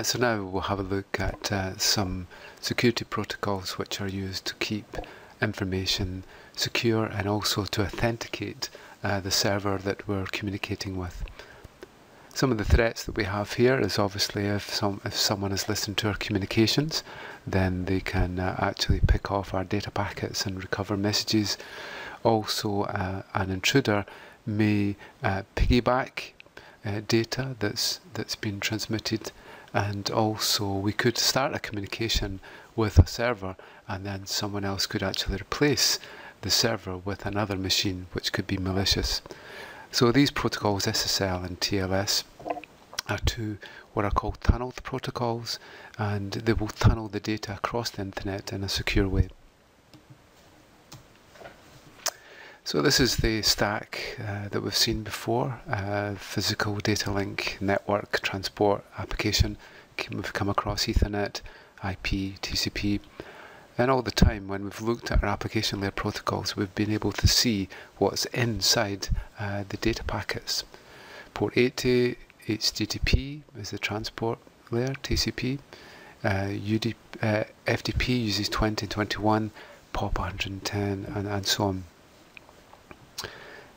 So now we'll have a look at some security protocols which are used to keep information secure and also to authenticate the server that we're communicating with. Some of the threats that we have here is obviously if someone has listened to our communications, then they can actually pick off our data packets and recover messages. Also, an intruder may piggyback data that's been transmitted, and also we could start a communication with a server and then someone else could actually replace the server with another machine, which could be malicious. So these protocols, SSL and TLS, are two what are called tunneled protocols, and they will tunnel the data across the internet in a secure way. So this is the stack that we've seen before: physical data link, network, transport, application. We've come across Ethernet, IP, TCP, and all the time when we've looked at our application layer protocols, we've been able to see what's inside the data packets. Port 80, HTTP is the transport layer, TCP. FTP uses 2021, POP 110, and so on.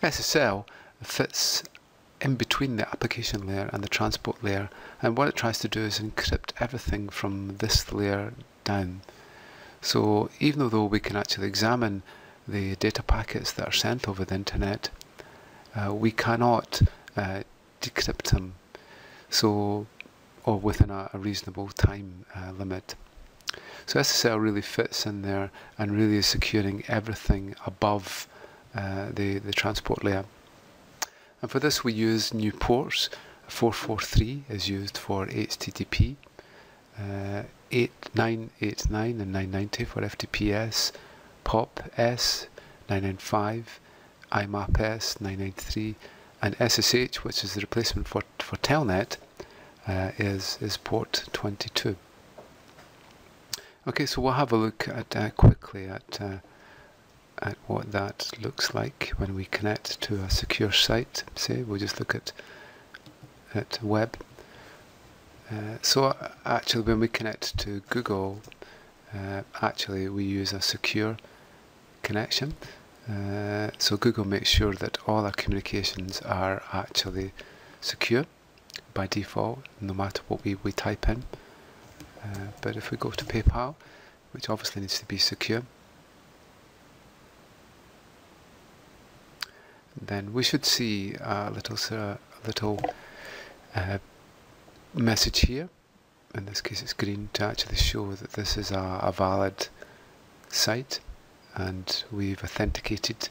SSL fits in between the application layer and the transport layer, and what it tries to do is encrypt everything from this layer down. So even though we can actually examine the data packets that are sent over the internet, we cannot decrypt them, or within a reasonable time limit. So SSL really fits in there and really is securing everything above the transport layer. And for this we use new ports. 443 is used for HTTP, 8989 and 990 for FTPS, POP S 995, IMAP S 993, and SSH, which is the replacement for Telnet, is port 22. Okay, so we'll have a look at quickly at what that looks like when we connect to a secure site. Say we'll just look at web. So actually when we connect to Google, actually we use a secure connection. So Google makes sure that all our communications are actually secure by default, no matter what we type in. But if we go to PayPal, which obviously needs to be secure, then we should see a little message here. In this case it's green, to actually show that this is a valid site, and we've authenticated,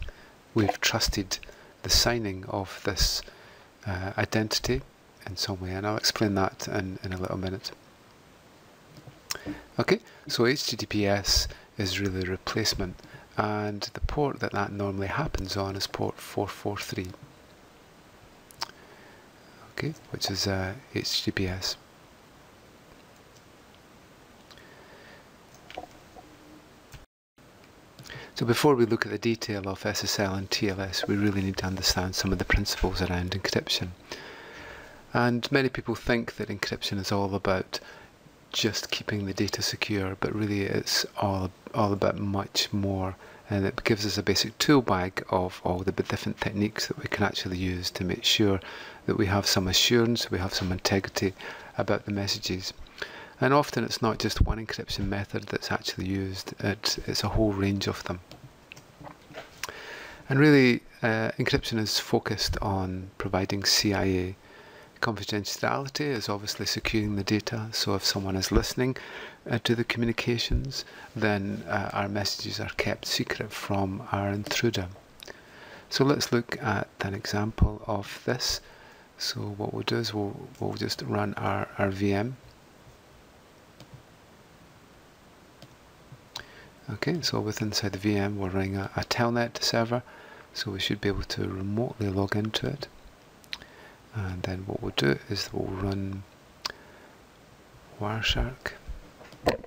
we've trusted the signing of this identity in some way, and I'll explain that in a little minute. Okay, so HTTPS is really a replacement, and the port that normally happens on is port 443. Okay, which is HTTPS. So before we look at the detail of SSL and TLS, we really need to understand some of the principles around encryption. And many people think that encryption is all about just keeping the data secure, but really it's all about much more, and it gives us a basic tool bag of all the different techniques that we can actually use to make sure that we have some assurance, we have some integrity about the messages. And often it's not just one encryption method that's actually used, it's a whole range of them. And really encryption is focused on providing CIA. Confidentiality is obviously securing the data, so if someone is listening to the communications, then our messages are kept secret from our intruder. So let's look at an example of this. So what we'll do is we'll just run our VM. Okay, so inside the VM we're running a Telnet server, so we should be able to remotely log into it. And then what we'll do is we'll run Wireshark. And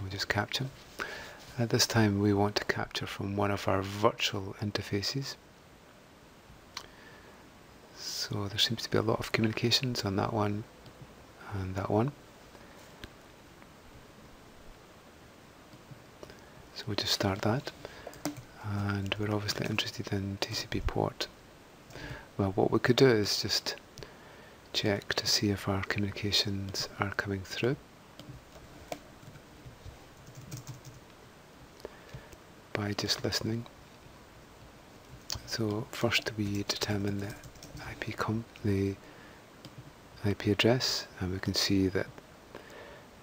we'll just capture. At this time we want to capture from one of our virtual interfaces. So there seems to be a lot of communications on that one and that one. So we'll just start that. And we're obviously interested in TCP port. Well, what we could do is just check to see if our communications are coming through by just listening. So first we determine the IP address, and we can see that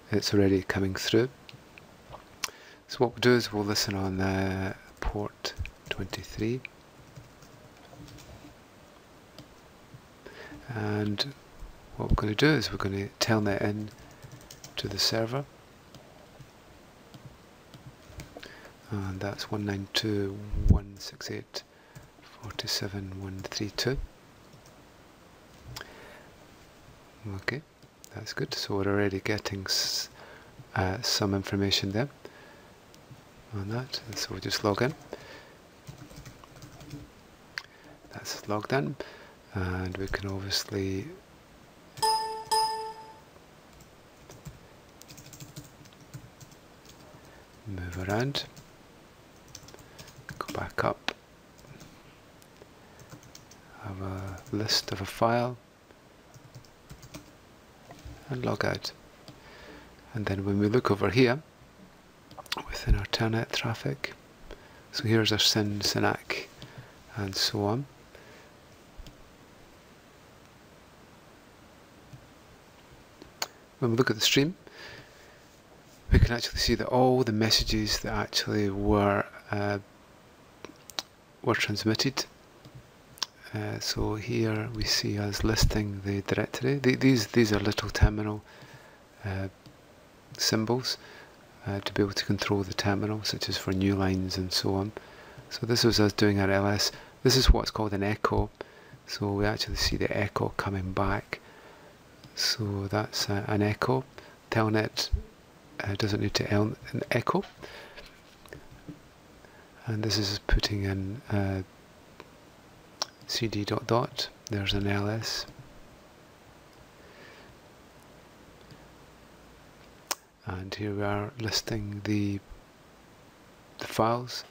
it's already coming through. So what we'll do is we'll listen on port 23, and what we're going to do is we're going to telnet in to the server, and that's 192.168.47.132. Okay, that's good. So we're already getting some information there on that. So we'll just log in. That's logged in, and we can obviously move around, go back up, have a list of a file, and log out. And then when we look over here within our telnet traffic, so here's our SYN, SYNAC, and so on. When we look at the stream, we can actually see that all the messages that actually were transmitted. So here we see us listing the directory. These are little terminal symbols to be able to control the terminal, such as for new lines and so on. So this was us doing our LS. This is what's called an echo. So we actually see the echo coming back. So that's an echo. Telnet doesn't need to an echo. And this is putting in CD ... There's an LS. And here we are listing the files,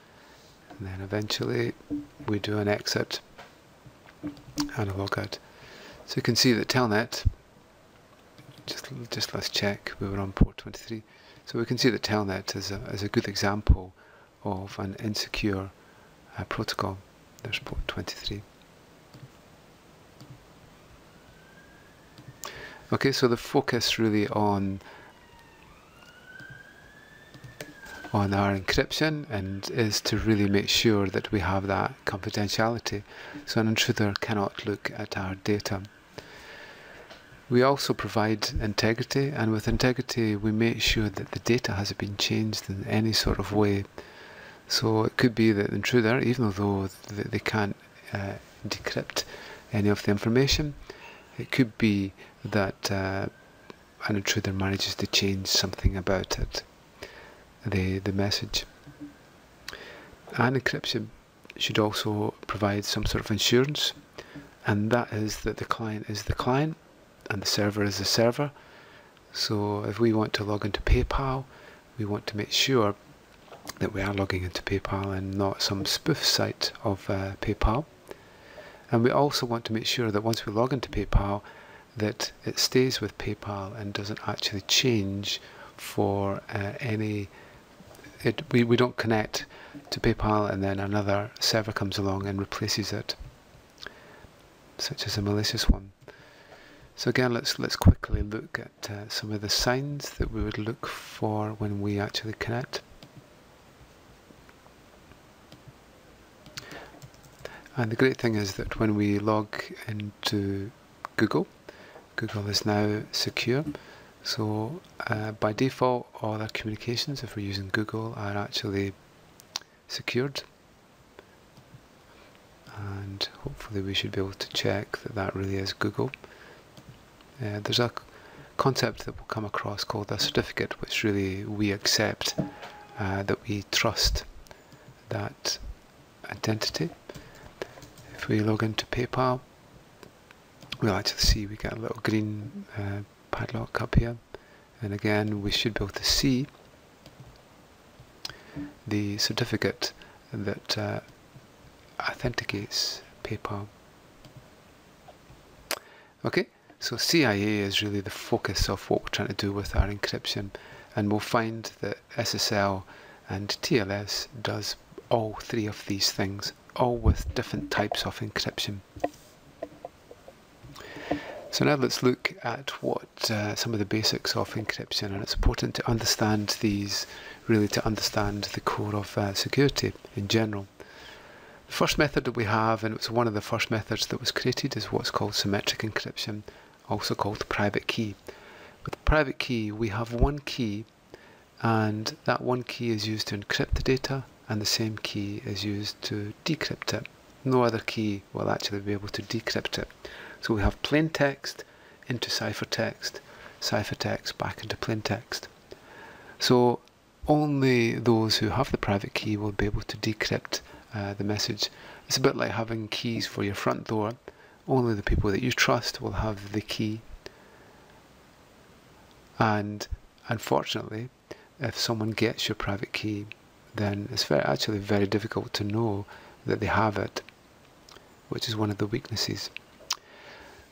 and then eventually we do an exit and a logout. So you can see that Telnet, just let's check, we were on port 23. So we can see that Telnet is a good example of an insecure protocol. There's port 23. Okay, so the focus really on our encryption and is to really make sure that we have that confidentiality, so an intruder cannot look at our data. We also provide integrity, and with integrity we make sure that the data hasn't been changed in any sort of way. So it could be that the intruder, even though they can't decrypt any of the information, it could be that an intruder manages to change something about it, the message. And encryption should also provide some sort of insurance, and that is that the client is the client and the server is the server. So if we want to log into PayPal, we want to make sure that we are logging into PayPal and not some spoof site of PayPal. And we also want to make sure that once we log into PayPal, that it stays with PayPal and doesn't actually change for we don't connect to PayPal and then another server comes along and replaces it, such as a malicious one. So again, let's quickly look at some of the signs that we would look for when we actually connect. And the great thing is that when we log into Google is now secure. So by default, all our communications, if we're using Google, are actually secured. And hopefully we should be able to check that that really is Google. There's a concept that we'll come across called a certificate, which really we accept that we trust that identity. If we log into PayPal, we'll actually see we get a little green padlock up here, and again we should be able to see the certificate that authenticates PayPal. Okay, so CIA is really the focus of what we're trying to do with our encryption, and we'll find that SSL and TLS does all three of these things, all with different types of encryption. So now let's look at what some of the basics of encryption, and it's important to understand these, really to understand the core of security in general. The first method that we have, and it was one of the first methods that was created, is what's called symmetric encryption, also called private key. With the private key, we have one key, and that one key is used to encrypt the data, and the same key is used to decrypt it. No other key will actually be able to decrypt it. So we have plain text into ciphertext back into plain text. So only those who have the private key will be able to decrypt the message. It's a bit like having keys for your front door. Only the people that you trust will have the key. And unfortunately, if someone gets your private key, then it's actually very difficult to know that they have it, which is one of the weaknesses.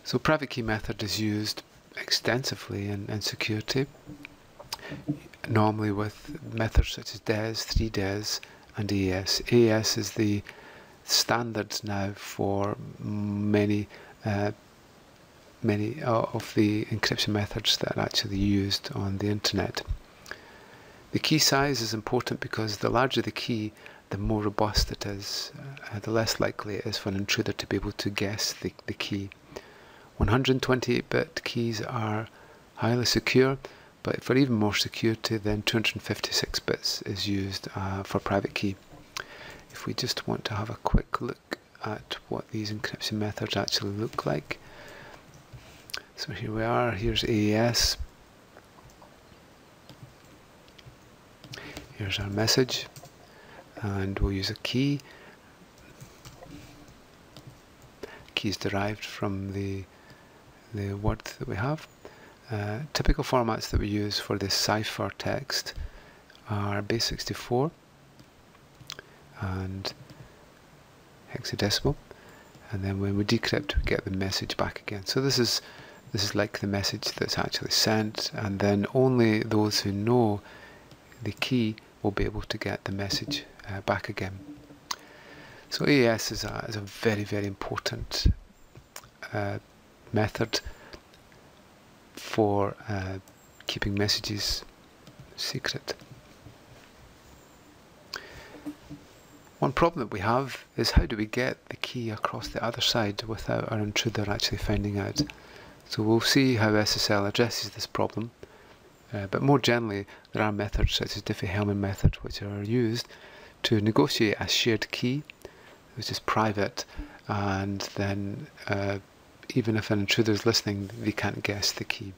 So private key method is used extensively in security, normally with methods such as DES, 3DES and AES. AES is the standard now for many of the encryption methods that are actually used on the internet. The key size is important because the larger the key, the more robust it is, the less likely it is for an intruder to be able to guess the key. 128-bit keys are highly secure, but for even more security, then 256 bits is used for private key. If we just want to have a quick look at what these encryption methods actually look like. So here we are, here's AES. Here's our message, and we'll use a key. Key is derived from the word that we have. Typical formats that we use for this cipher text are base 64 and hexadecimal, and then when we decrypt we get the message back again. So this is like the message that's actually sent, and then only those who know the key will be able to get the message back again. So AES is a very, very important method for keeping messages secret. One problem that we have is how do we get the key across the other side without our intruder actually finding out. So we'll see how SSL addresses this problem, but more generally there are methods such as Diffie-Hellman method which are used to negotiate a shared key which is private, and then even if an intruder is listening, they can't guess the key.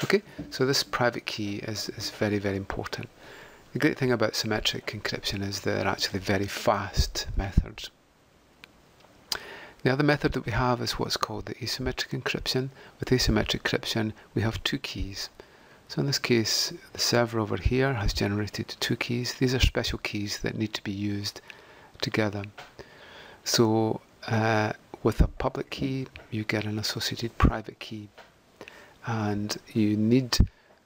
Okay, so this private key is very, very important. The great thing about symmetric encryption is they're actually very fast methods. The other method that we have is what's called the asymmetric encryption. With asymmetric encryption, we have two keys. So in this case, the server over here has generated two keys. These are special keys that need to be used together. So with a public key, you get an associated private key. And you need,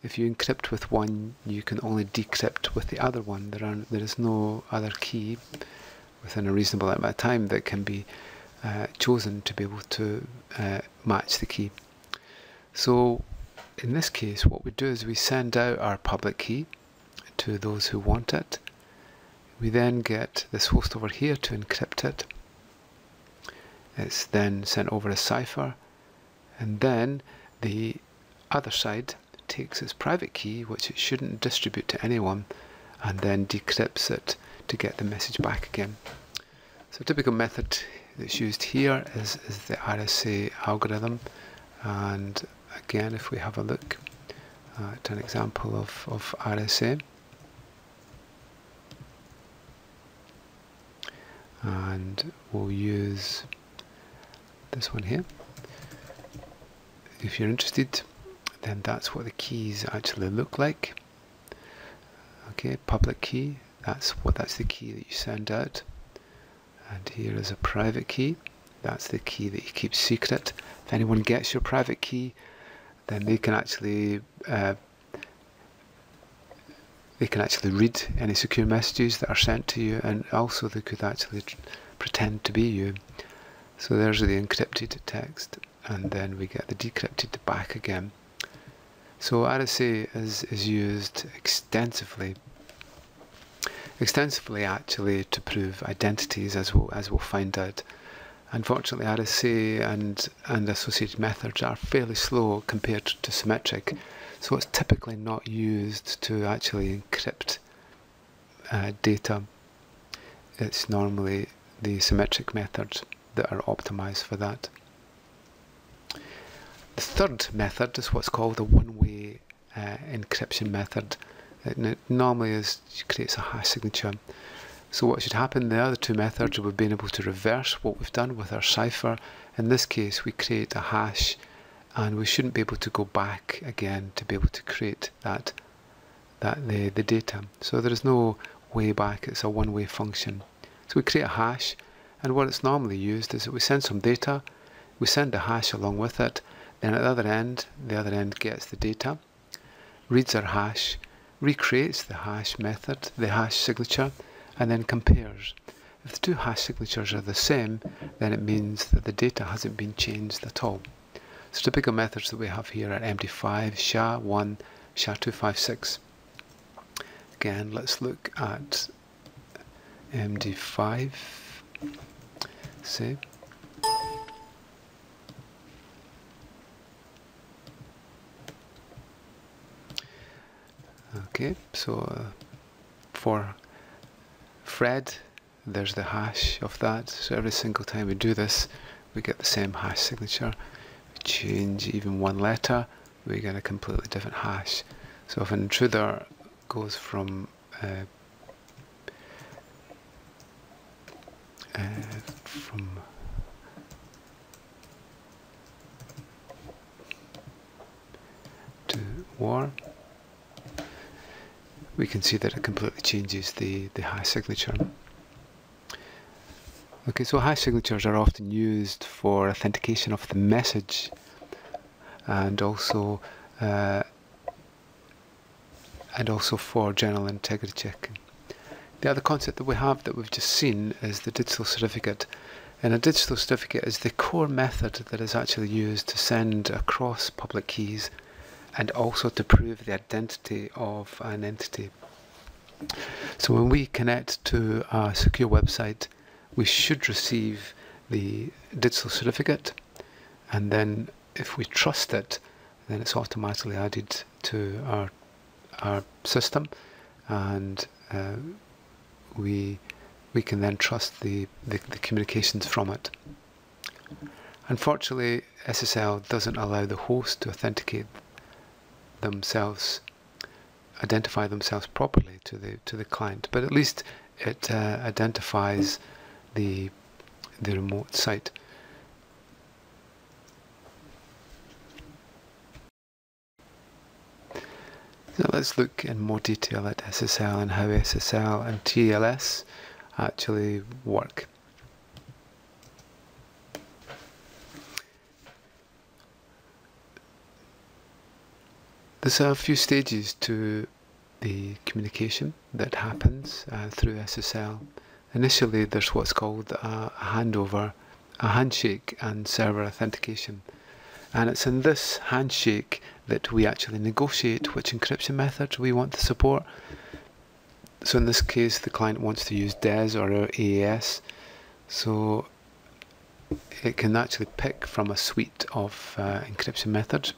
if you encrypt with one, you can only decrypt with the other one. There is no other key within a reasonable amount of time that can be chosen to be able to match the key. So in this case, what we do is we send out our public key to those who want it. We then get this host over here to encrypt it. It's then sent over a cipher, and then the other side takes its private key, which it shouldn't distribute to anyone, and then decrypts it to get the message back again. So a typical method that's used here is the RSA algorithm, and again if we have a look at an example of RSA, and we'll use this one here. If you're interested, then that's what the keys actually look like. Okay, public key, that's the key that you send out. And here is a private key. That's the key that you keep secret. If anyone gets your private key, then they can actually read any secure messages that are sent to you, and also they could actually pretend to be you. So there's the encrypted text, and then we get the decrypted back again. So RSA is used extensively actually to prove identities, as we'll find out. Unfortunately, RSA and associated methods are fairly slow compared to symmetric, so it's typically not used to actually encrypt data. It's normally the symmetric methods that are optimized for that. The third method is what's called a one-way encryption method. It normally creates a hash signature. So what should happen, the other two methods, we've been able to reverse what we've done with our cipher. In this case, we create a hash, and we shouldn't be able to go back again to be able to create the data. So there is no way back, it's a one-way function. So we create a hash, and what it's normally used is that we send some data, we send the hash along with it, then at the other end gets the data, reads our hash, recreates the hash method, the hash signature, and then compares. If the two hash signatures are the same, then it means that the data hasn't been changed at all. So typical methods that we have here are MD5, SHA-1, SHA-256. Again, let's look at MD5, say. Okay, so for Fred, there's the hash of that. So every single time we do this, we get the same hash signature. We change even one letter, we get a completely different hash. So if an intruder goes from to war, we can see that it completely changes the hash signature. Okay, so hash signatures are often used for authentication of the message, and also for general integrity checking. The other concept that we have that we've just seen is the digital certificate. And a digital certificate is the core method that is actually used to send across public keys and also to prove the identity of an entity. So when we connect to a secure website, we should receive the digital certificate, and then if we trust it, then it's automatically added to our system, and we can then trust the communications from it. Unfortunately, SSL doesn't allow the host to authenticate themselves, identify themselves properly to the client, but at least it identifies the remote site. Now let's look in more detail at SSL and how SSL and TLS actually work. There's a few stages to the communication that happens through SSL. Initially, there's what's called a handover, a handshake, and server authentication. And it's in this handshake that we actually negotiate which encryption methods we want to support. So in this case, the client wants to use DES or AES. So it can actually pick from a suite of encryption methods.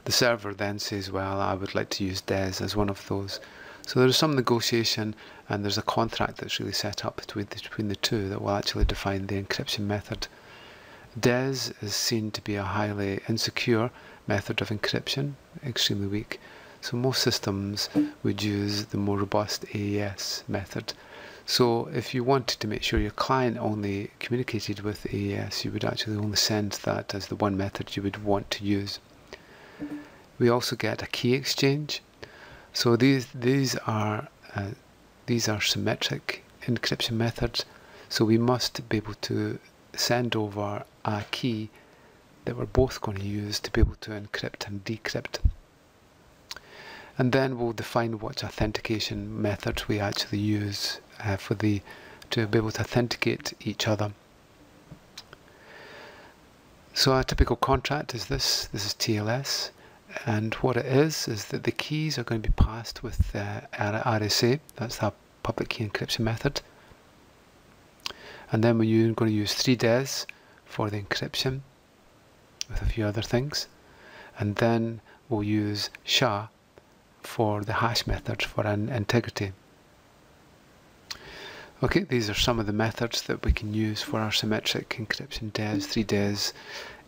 The server then says, well, I would like to use DES as one of those. So there's some negotiation, and there's a contract that's really set up between the two that will actually define the encryption method. DES is seen to be a highly insecure method of encryption, extremely weak. So most systems would use the more robust AES method. So if you wanted to make sure your client only communicated with AES, you would actually only send that as the one method you would want to use. We also get a key exchange. So these are symmetric encryption methods. So we must be able to send over a key that we're both going to use to be able to encrypt and decrypt. And then we'll define what authentication methods we actually use to be able to authenticate each other. So a typical contract is this. This is TLS, and what it is that the keys are going to be passed with RSA. That's the public key encryption method. And then we're going to use 3des for the encryption with a few other things. And then we'll use SHA for the hash method for an integrity. Okay, these are some of the methods that we can use for our symmetric encryption: DES, 3des,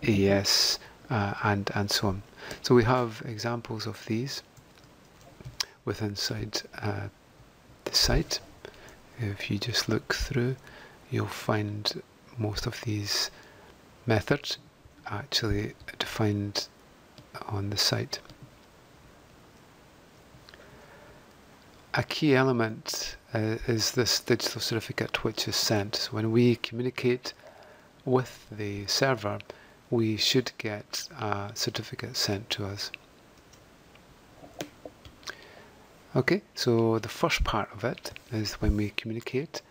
AES, and so on. So we have examples of these inside the site. If you just look through, you'll find most of these methods actually defined on the site. A key element is this digital certificate which is sent. So when we communicate with the server, we should get a certificate sent to us. Okay, so the first part of it is when we communicate,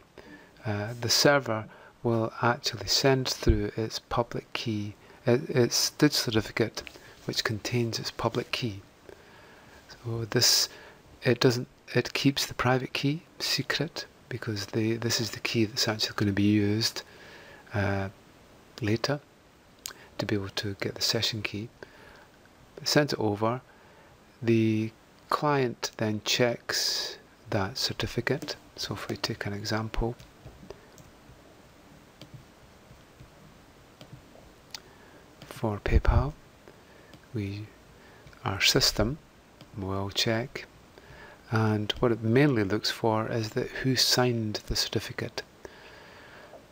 the server will actually send through its public key, its digital certificate, which contains its public key. So it keeps the private key secret, because this is the key that's actually going to be used later to be able to get the session key. It sends it over. The client then checks that certificate. So if we take an example, for PayPal, our system will check, and what it mainly looks for is that who signed the certificate.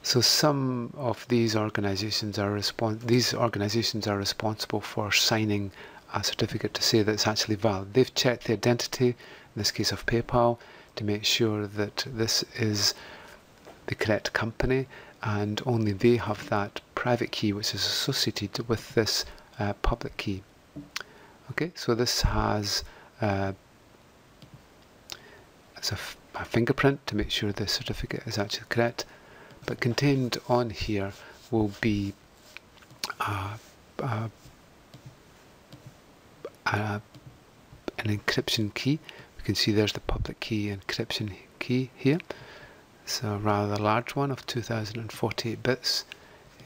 So some of these organizations are responsible for signing a certificate to say that it's actually valid. They've checked the identity, in this case of PayPal, to make sure that this is the correct company, and only they have that private key which is associated with this public key. Okay, so this has a fingerprint to make sure the certificate is actually correct, but contained on here will be an encryption key. We can see there's the public key encryption key here. It's a rather large one of 2048 bits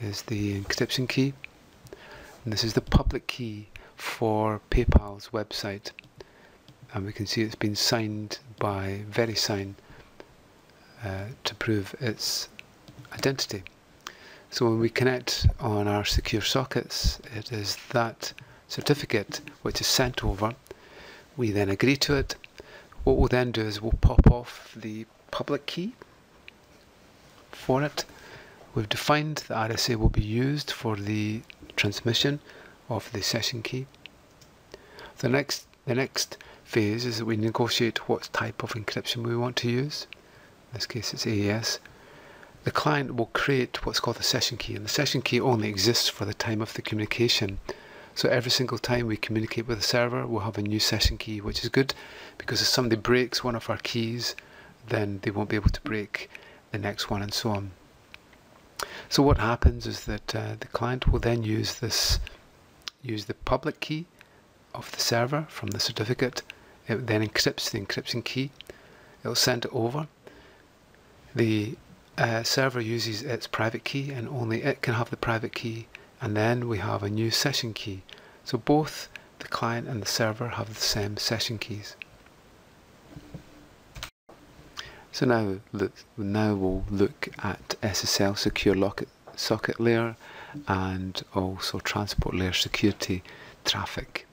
is the encryption key. And this is the public key for PayPal's website. And we can see it's been signed by VeriSign to prove its identity. So when we connect on our secure sockets, it is that certificate which is sent over. We then agree to it. What we'll then do is we'll pop off the public key for it. We've defined the RSA will be used for the transmission of the session key. The next phase is that we negotiate what type of encryption we want to use. In this case it's AES. The client will create what's called the session key, and the session key only exists for the time of the communication. So every single time we communicate with the server, we'll have a new session key, which is good, because if somebody breaks one of our keys, then they won't be able to break the next one, and so on. So what happens is that the client will then use the public key of the server from the certificate. It then encrypts the encryption key. It will send it over. The server uses its private key, and only it can have the private key, and then we have a new session key. So both the client and the server have the same session keys. So now we'll look at SSL secure socket layer and also transport layer security traffic.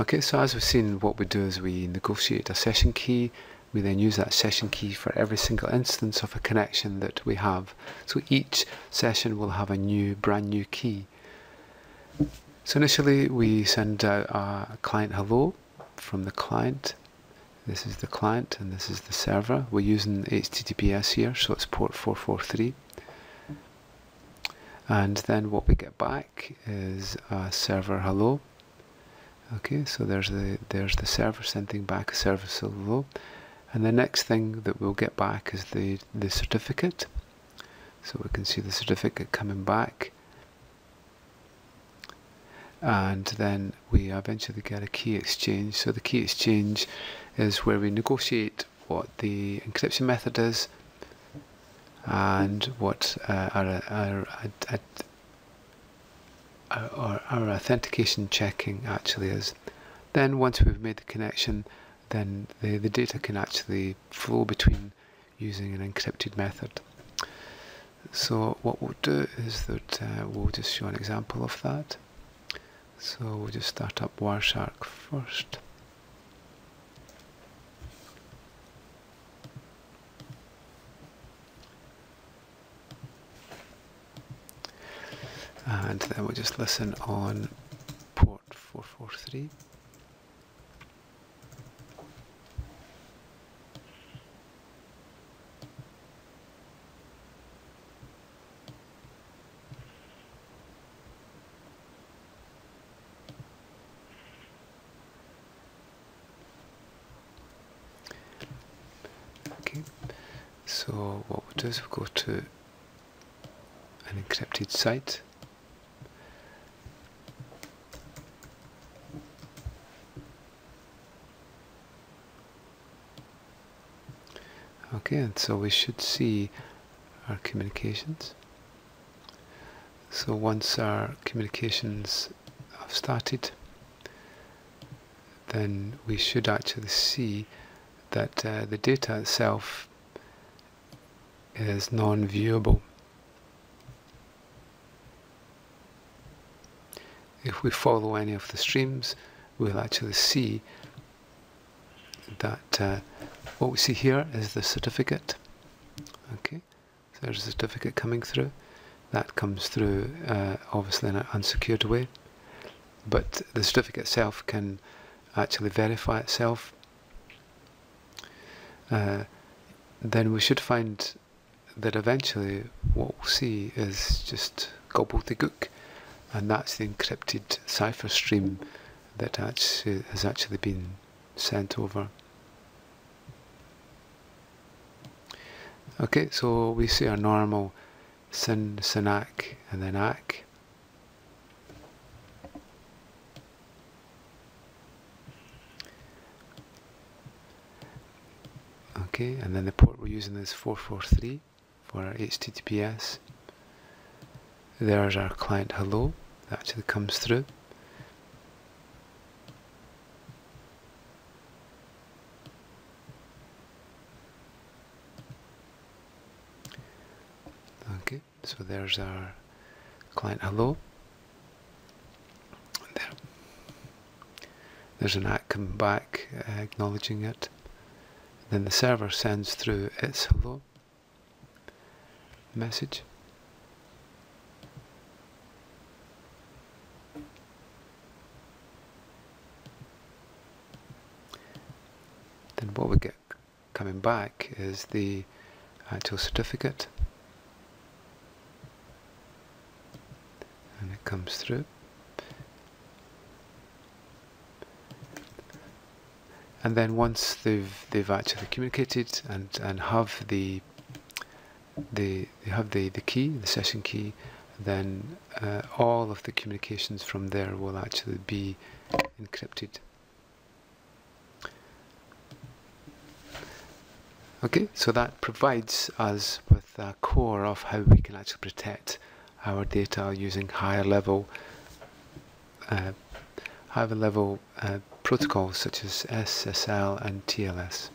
Okay, so as we've seen, what we do is we negotiate a session key we then use that session key for every single instance of a connection that we have. So each session will have a brand new key. So initially we send out a client hello from the client. This is the client and this is the server. We're using HTTPS here, so it's port 443. And then what we get back is a server hello. Okay, so there's the server sending back a service hello. And the next thing that we'll get back is the certificate. So we can see the certificate coming back. And then we eventually get a key exchange. So the key exchange is where we negotiate what the encryption method is and what our authentication checking actually is. Then once we've made the connection, then the data can actually flow between using an encrypted method. So what we'll do is that we'll just show an example of that. So we'll just start up Wireshark first. And then we'll just listen on port 443. Okay, so what we'll do is we'll go to an encrypted site. Okay, and so we should see our communications. So once our communications have started, then we should actually see that the data itself is non-viewable. If we follow any of the streams, we'll actually see that what we see here is the certificate. Okay, so there's a certificate coming through. That comes through obviously in an unsecured way, but the certificate itself can actually verify itself. Then we should find that eventually what we'll see is just gobbledygook, and that's the encrypted cipher stream that has actually been sent over. Okay, so we see our normal SYN, SYNAC, and then ACK. Okay, and then the port we're using is 443 for our HTTPS. There's our client hello that actually comes through. Okay, so there's our client hello. There's an ACK coming back acknowledging it. Then the server sends through its hello message. Then what we get coming back is the actual certificate, and it comes through. And then once they've actually communicated and have the key, the session key, then all of the communications from there will actually be encrypted. Okay, so that provides us with a core of how we can actually protect our data using higher level protocols such as SSL and TLS.